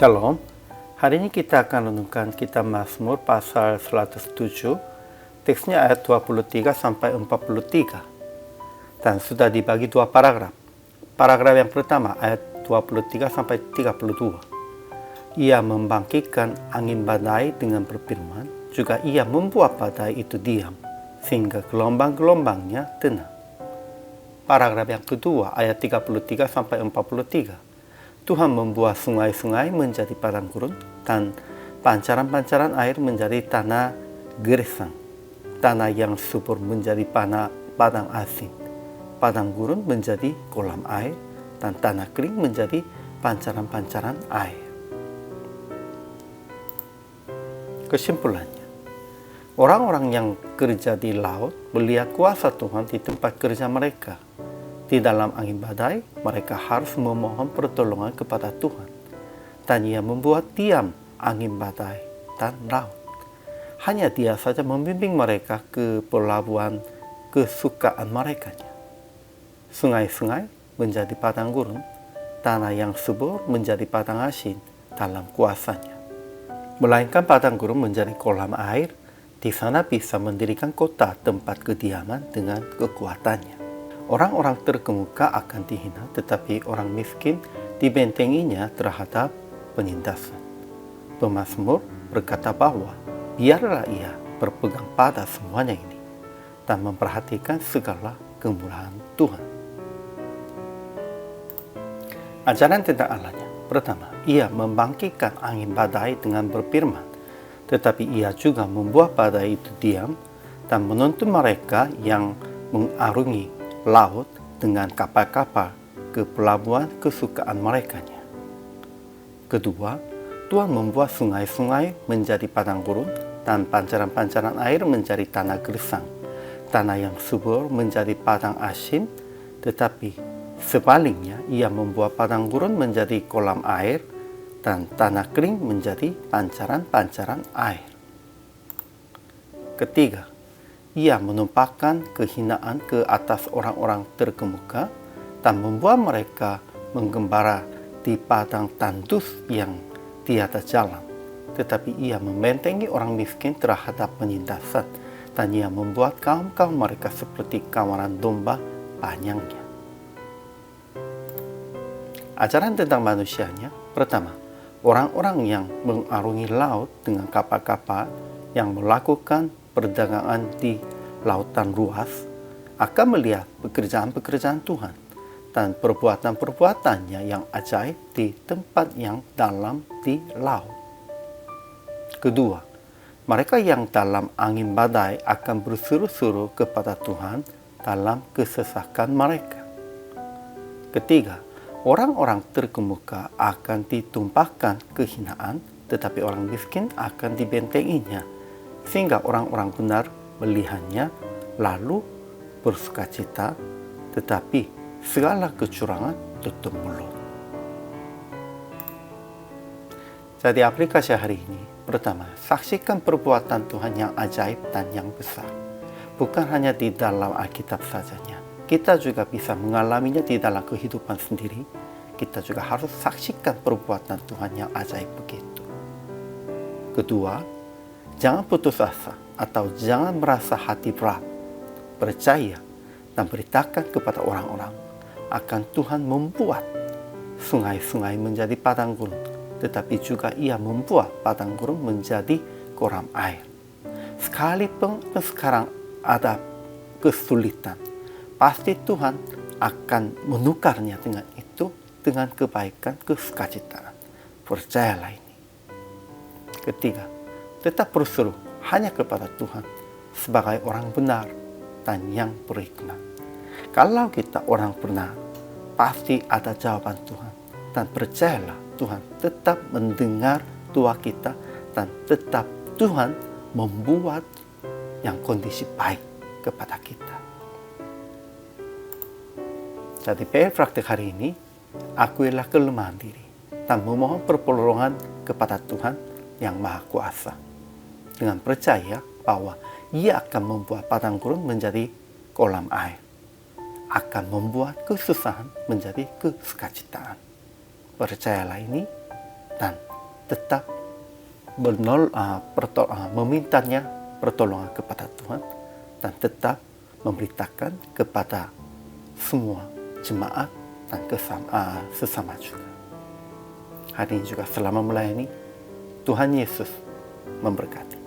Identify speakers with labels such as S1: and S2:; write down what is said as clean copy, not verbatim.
S1: Shalom, hari ini kita akan renungkan kitab Mazmur pasal 107, teksnya ayat 23 sampai 43, dan sudah dibagi dua paragraf. Paragraf yang pertama ayat 23 sampai 32. Ia membangkitkan angin badai dengan berfirman, juga ia membuat badai itu diam, sehingga gelombang-gelombangnya tenang. Paragraf yang kedua ayat 33 sampai 43. Tuhan membuat sungai-sungai menjadi padang gurun dan pancaran-pancaran air menjadi tanah gersang. Tanah yang subur menjadi padang asin. Padang gurun menjadi kolam air dan tanah kering menjadi pancaran-pancaran air. Kesimpulannya, orang-orang yang kerja di laut melihat kuasa Tuhan di tempat kerja mereka. Di dalam angin badai, mereka harus memohon pertolongan kepada Tuhan. Dan Ia membuat diam angin badai dan laut. Hanya Dia saja membimbing mereka ke pelabuhan kesukaan mereka. Sungai-sungai menjadi padang gurun, tanah yang subur menjadi padang asin dalam kuasanya. Melainkan padang gurun menjadi kolam air, di sana bisa mendirikan kota tempat kediaman dengan kekuatannya. Orang-orang terkemuka akan dihina, tetapi orang miskin dibentenginya terhadap penindasan. Pemazmur berkata bahwa biarlah ia berpegang pada semuanya ini dan memperhatikan segala kemurahan Tuhan. Ajaran tentang Allahnya. Pertama, ia membangkitkan angin badai dengan berfirman, tetapi ia juga membuat badai itu diam dan menuntun mereka yang mengarungi laut dengan kapal-kapal ke pelabuhan kesukaan mereka. Kedua, Tuhan membuat sungai-sungai menjadi padang gurun dan pancaran-pancaran air menjadi tanah gersang. Tanah yang subur menjadi padang asin, tetapi sebaliknya ia membuat padang gurun menjadi kolam air dan tanah kering menjadi pancaran-pancaran air. Ketiga, ia menumpahkan kehinaan ke atas orang-orang terkemuka dan membuat mereka menggembara di padang tandus yang tiada jalan. Tetapi ia membentengi orang miskin terhadap penindasan, dan ia membuat kaum-kaum mereka seperti kawanan domba panjangnya. Ajaran tentang manusianya. Pertama, orang-orang yang mengarungi laut dengan kapal-kapal yang melakukan perdagangan di lautan luas akan melihat pekerjaan-pekerjaan Tuhan dan perbuatan-perbuatannya yang ajaib di tempat yang dalam di laut. Kedua, mereka yang dalam angin badai akan berseru-seru kepada Tuhan dalam kesesakan mereka. Ketiga, orang-orang terkemuka akan ditumpahkan kehinaan, tetapi orang miskin akan dibentenginya, sehingga orang-orang benar melihatnya lalu bersukacita, tetapi segala kecurangan tutup mulut. Jadi aplikasi hari ini, pertama, saksikan perbuatan Tuhan yang ajaib dan yang besar. Bukan hanya di dalam Alkitab sajanya, kita juga bisa mengalaminya di dalam kehidupan sendiri. Kita juga harus saksikan perbuatan Tuhan yang ajaib begitu. Kedua, jangan putus asa atau jangan merasa hati berat. Percaya dan beritakan kepada orang-orang akan Tuhan membuat sungai-sungai menjadi padang gurun, tetapi juga ia membuat padang gurun menjadi kolam air. Sekalipun sekarang ada kesulitan, pasti Tuhan akan menukarnya dengan itu, dengan kebaikan, kesukacitaan. Percayalah ini. Ketiga, tetap berseru hanya kepada Tuhan sebagai orang benar dan yang berhikmat. Kalau kita orang benar, pasti ada jawaban Tuhan. Dan percayalah, Tuhan tetap mendengar doa kita dan tetap Tuhan membuat yang kondisi baik kepada kita. Jadi PR praktik hari ini, akuilah kelemahan diri dan memohon pertolongan kepada Tuhan yang Maha Kuasa, dengan percaya bahwa ia akan membuat padang gurun menjadi kolam air, akan membuat kesusahan menjadi kesukacitaan. Percayalah ini dan tetap memintanya pertolongan kepada Tuhan dan tetap memberitakan kepada semua jemaat dan sesama juga. Hari ini juga selama melayani, Tuhan Yesus memberkati.